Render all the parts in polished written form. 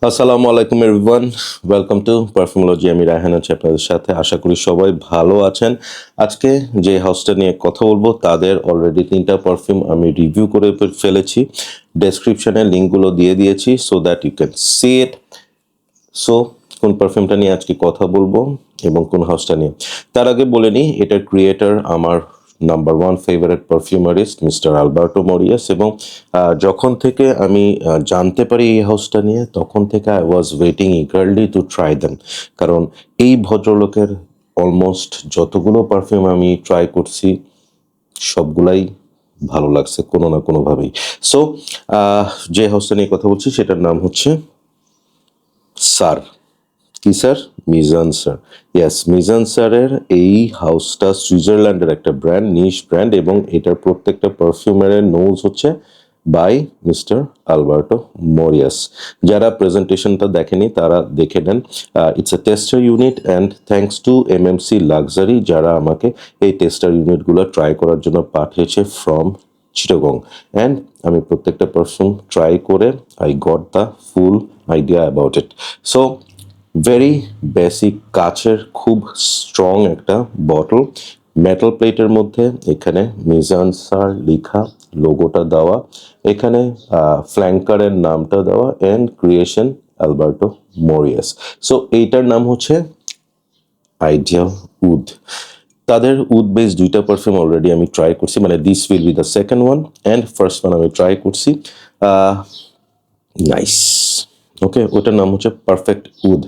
আসসালামু আলাইকুম everyone, welcome to পারফিউমোলজি। আমি রায়হান আছি আপনাদের সাথে। আশা করি সবাই ভালো আছেন। আজকে যে হাউসটা নিয়ে কথা বলবো তাদের অলরেডি 3টা পারফিউম আমি রিভিউ করে ফেলেছি। ডেসক্রিপশনে লিঙ্কগুলো দিয়ে দিয়েছি so that you can see it. So কোন পারফিউমটা নিয়ে আজকে কথা বলবো এবং কোন হাউসটা নিয়ে, তার আগে বলে নিই এটার ক্রিয়েটর আমার number one favourite perfumerist mister Alberto Morillas. এবং যখন থেকে আমি জানতে পারি এই হাউসটা নিয়ে তখন থেকে I was waiting eagerly to try them. কারণ এই ভদ্রলোকের অলমোস্ট যতগুলো পারফিউম আমি ট্রাই করছি সবগুলাই ভালো লাগছে কোনো না কোনোভাবেই। সো যে হাউসটা নিয়ে কথা বলছি সেটার নাম হচ্ছে সার। কি sir? Mizan sir. Yes, Mizan স্যারের এই হাউসটা সুইজারল্যান্ডের একটা ব্র্যান্ড, নিশ ব্র্যান্ড, এবং এটার প্রত্যেকটা পারফিউমের নোজ হচ্ছে বাই মিস্টার আলবার্টো মরিয়াস। যারা প্রেজেন্টেশনটা দেখেনি তারা দেখে নেন। It's a tester unit and thanks to MMC luxury যারা আমাকে এই টেস্টার ইউনিটগুলো ট্রাই করার জন্য পাঠিয়েছে ফ্রম চিটাগং। অ্যান্ড আমি প্রত্যেকটা পারফিউম ট্রাই করে I got the full idea about it. So very basic কাচের খুব স্ট্রং একটা বটল, মেটাল প্লেটের মধ্যে এখানে মিজান স্যার লেখা, লোগোটা দেওয়া, এখানে ফ্ল্যাঙ্কারের নামটা দেওয়া, and creation Alberto Morillas. So এইটার নাম হচ্ছে আইডিয়াল উড। তাদের উড বেস দুইটা পারফিউম অলরেডি আমি ট্রাই করছি, মানে this will be the second one, and first one আমি ট্রাই করছি। নাইস। ওকে, ওটার নাম হচ্ছে পারফেক্ট উড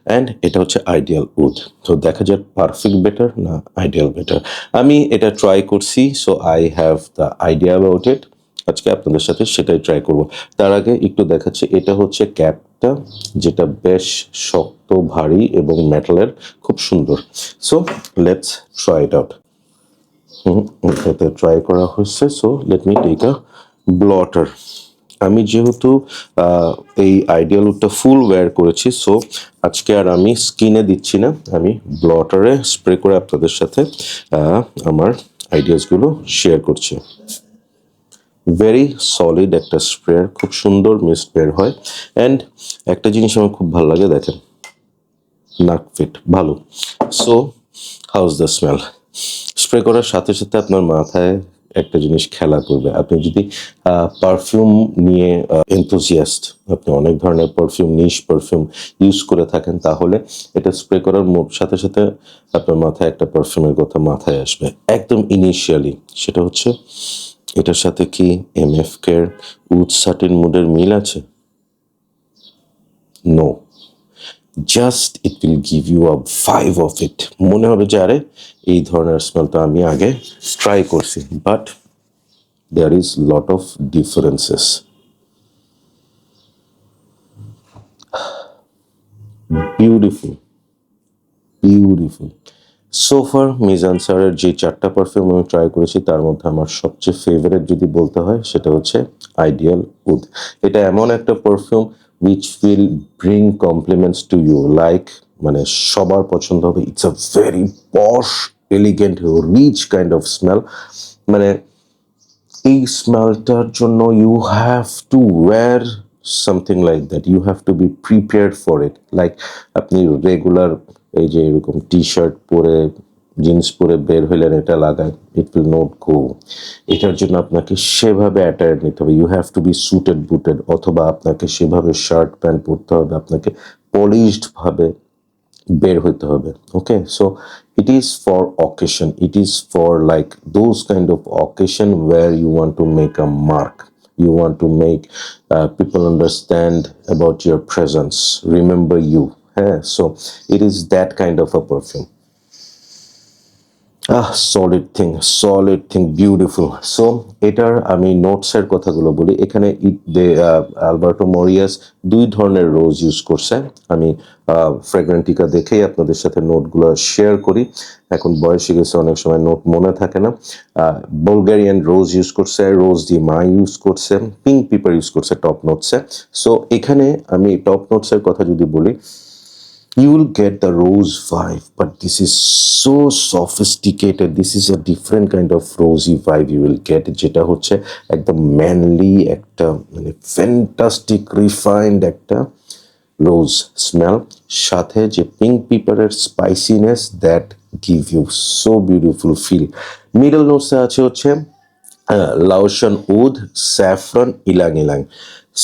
অ্যান্ড এটা হচ্ছে আইডিয়াল উড। তো দেখা যাক পারফেক্ট বেটার না আইডিয়াল বেটার। আমি এটা ট্রাই করছি, so I have the idea about it. আজকে আপনাদের সাথে সেটাই ট্রাই করব। তার আগে একটু দেখাচ্ছি, এটা হচ্ছে ক্যাপটা, যেটা বেশ শক্ত, ভারী এবং মেটালের, খুব সুন্দর। So let's try it out. এটাতে ট্রাই করা হচ্ছে, so let me take a blotter. আমি যেহেতু এই আইডিয়াল উডটা ফুল ওয়্যার করেছি, সো আজকে আর আমি স্কিনে দিচ্ছি না, আমি ব্লটারে স্প্রে করে আপনাদের সাথে আমার আইডিয়াসগুলো শেয়ার করছি। ভেরি সলিড একটা স্প্রে, খুব সুন্দর মিস্ট বের হয়। অ্যান্ড একটা জিনিস আমার খুব ভালো লাগে, দেখেন নাক ফিট ভালো। So house the smell? Spray করার সাথে সাথে আপনার মাথায় একটা জিনিস খেলা করবে। আপনি যদি পারফিউম নিয়ে এনথুজিয়াস্ট, আপনি অনেক ধরনের পারফিউম, নিশ পারফিউম ইউজ করে থাকেন, তাহলে এটা স্প্রে করার সাথে সাথে আপনার মাথায় একটা পারফিউমের কথা মাথায় আসবে একদম ইনিশিয়ালি। সেটা হচ্ছে এটার সাথে কি এমএফ কের উড সার্টিন মুডের মিল আছে? No, just it will give you a vibe of it. মনে হবে যে আরে এই ধরনের স্মেলটা আমি আগে ট্রাই করছি, but there is lot of differences. Beautiful, beautiful. সোফার মিজান স্যারের যে 4টা পারফিউম আমি ট্রাই করেছি তার মধ্যে আমার সবচেয়ে ফেভারিট যদি বলতে হয় সেটা হচ্ছে আইডিয়াল উড। এটা এমন একটা perfume which will bring compliments to you, like মানে সবার পছন্দ হবে। It's a very posh, elegant, rich kind of smell. মানে এই স্মেলটার জন্য you have to wear something like that, you have to be prepared for it. Like আপনি regular এই যে এরকম টি শার্ট পরে, জিন্স পরে বের হইলেন, এটা লাগায়, ইট উইল নট গো। এটার জন্য আপনাকে সেভাবে অ্যাটায়ার নিতে হবে, you have to be suited booted, অথবা আপনাকে সেভাবে শার্ট প্যান্ট পরতে হবে, আপনাকে পলিশড ভাবে বের হইতে হবে। ওকে, so it is for occasion, it is for like those kind of occasion where you want to make a mark, you want to make people understand about your presence, remember you. Yeah, so it is that kind of a perfume. Solid thing, solid thing, beautiful. So এটার আমি নোটসের কথাগুলো বলি। এখানে Alberto মরিয়াস 2 ধরনের রোজ use করছে। আমি ফ্র্যাগ্রেন্টিকা দেখেই আপনাদের সাথে নোটগুলো শেয়ার করি। এখন বয়সে গেছে, অনেক সময় নোট মনে থাকে না। বুলগেরিয়ান রোজ ইউজ করছে, রোজ ডি মা ইউজ করছে, পিঙ্ক পিপার ইউজ করছে টপ নোটসে। সো এখানে আমি টপ নোটসের কথা যদি বলি, you will get the rose vibe, but this is so sophisticated, this is a different kind of rosy vibe you will get, যেটা হচ্ছে একদম ম্যানলি একটা, মানে ফ্যান্টাস্টিক রিফাইন্ড একটা রোজ স্মেল, সাথে যে পিঙ্ক পিপারের spiciness, that give you so beautiful feel. Middle নোটসে আছে হচ্ছে লাওশন উদ, স্যাফরন, ইলাং ইলাং।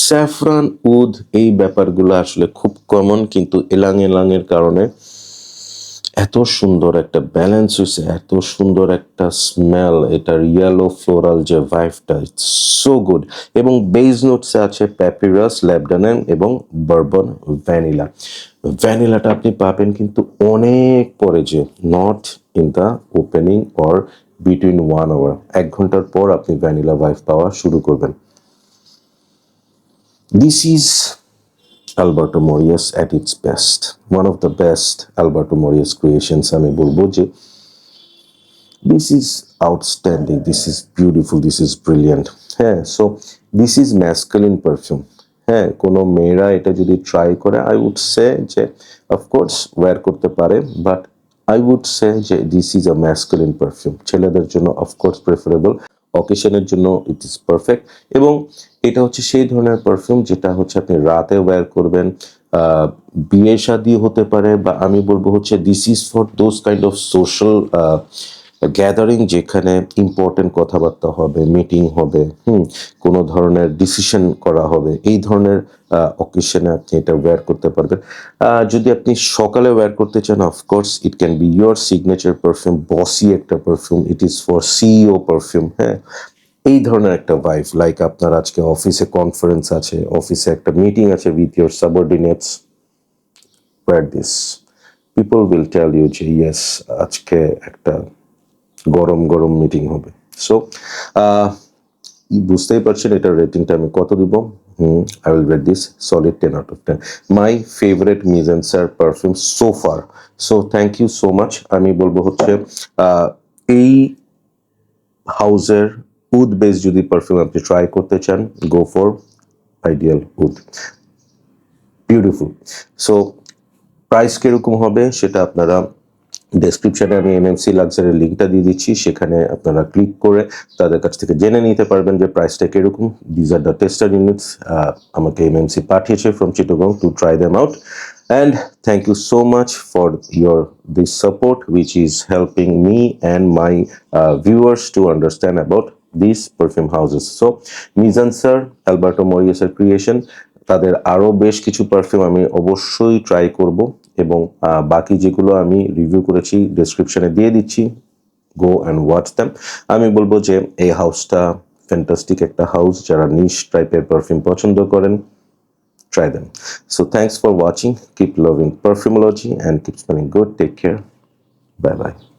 স্যাফরন উদ এই ব্যাপারগুলো আসলে খুব কমন, কিন্তু ইলাং ইলাংয়ের কারণে এত সুন্দর একটা ব্যালেন্স হয়েছে, এত সুন্দর একটা স্মেল, এটার ইয়েলো ফ্লোরাল যে ভাইভটা, ইটস সো গুড। এবং বেজ নোটসে আছে প্যাপিরাস, ল্যাবডানেন এবং বারবন ভ্যানিলা। ভ্যানিলাটা আপনি পাবেন কিন্তু অনেক পরে, যে not in the opening or between 1 hour. 1 ঘন্টার পর আপনি ভ্যানিলা ভাইভ পাওয়া শুরু করবেন। This is Alberto Morillas at its best. One of the best Alberto Morillas creations আমি বলবো যে this is outstanding, this is beautiful, this is brilliant. হ্যাঁ, so this is masculine perfume. হ্যাঁ, কোনো মেয়েরা এটা যদি ট্রাই করে, I would say যে of course ওয়্যার করতে পারে, but I would say যে this is a masculine perfume. ছেলেদের জন্য of course preferable, অকেশনের জন্য ইট ইজ পারফেক্ট। এবং এটা হচ্ছে সেই ধরনের পারফিউম যেটা হচ্ছে আপনি রাতে ওয়্যার করবেন, বিয়ে শাদী হতে পারে, বা আমি বলবো হচ্ছে this is for those kind of social gathering, যেখানে ইম্পর্টেন্ট কথাবার্তা হবে, মিটিং হবে, কোনো ধরনের ডিসিশন করা হবে, এই ধরনের অকেশনে আপনি এটা ওয়্যার করতে পারবেন। যদি আপনি সকালে ওয়্যার করতে চান, of course it can be your signature perfume, বসি একটা perfume, it is for CEO perfume. হ্যাঁ, এই ধরনের একটা ভাইব, লাইক আপনার আজকে অফিসে কনফারেন্স আছে, অফিসে একটা মিটিং আছে with your subordinates, wear this, people will tell you যে ইয়েস আজকে একটা গরম গরম মিটিং হবে। সো বুঝতেই পারছেন এটার রেটিংটা আমি কত দিব। I will rate this solid 10 out of 10. My favorite Mise en Serre perfume so far. So thank you so much. আমি বলবো হচ্ছে এই হাউজের উড বেস যদি পারফিউম আপনি ট্রাই করতে চান, go for ideal wood, beautiful. So price কিরকম হবে সেটা আপনারা ডেসক্রিপশনে আমি এমএমসি লাক্সারির লিঙ্কটা দিয়ে দিচ্ছি, সেখানে আপনারা ক্লিক করে তাদের কাছ থেকে জেনে নিতে পারবেন যে প্রাইসটা কিরকম। These are the tester units আমাকে এমএমসি পাঠিয়েছে from Chittagong to try them out. And thank you so much for this support, which is helping me and my viewers to understand about these perfume houses. So Mise en Serre, Alberto Morillas এর creation, তাদের আরও বেশ কিছু perfume আমি অবশ্যই try করব, এবং বাকি যেগুলো আমি রিভিউ করেছি ডেসক্রিপশনে দিয়ে দিচ্ছি, গো অ্যান্ড ওয়াচ দ্যাম। আমি বলবো যে এই হাউসটা ফ্যান্টাস্টিক একটা হাউস, যারা নিশ টাইপের পারফিউম পছন্দ করেন, try them. So thanks for watching. Keep loving Perfumology and keep smelling good. Take care. Bye bye.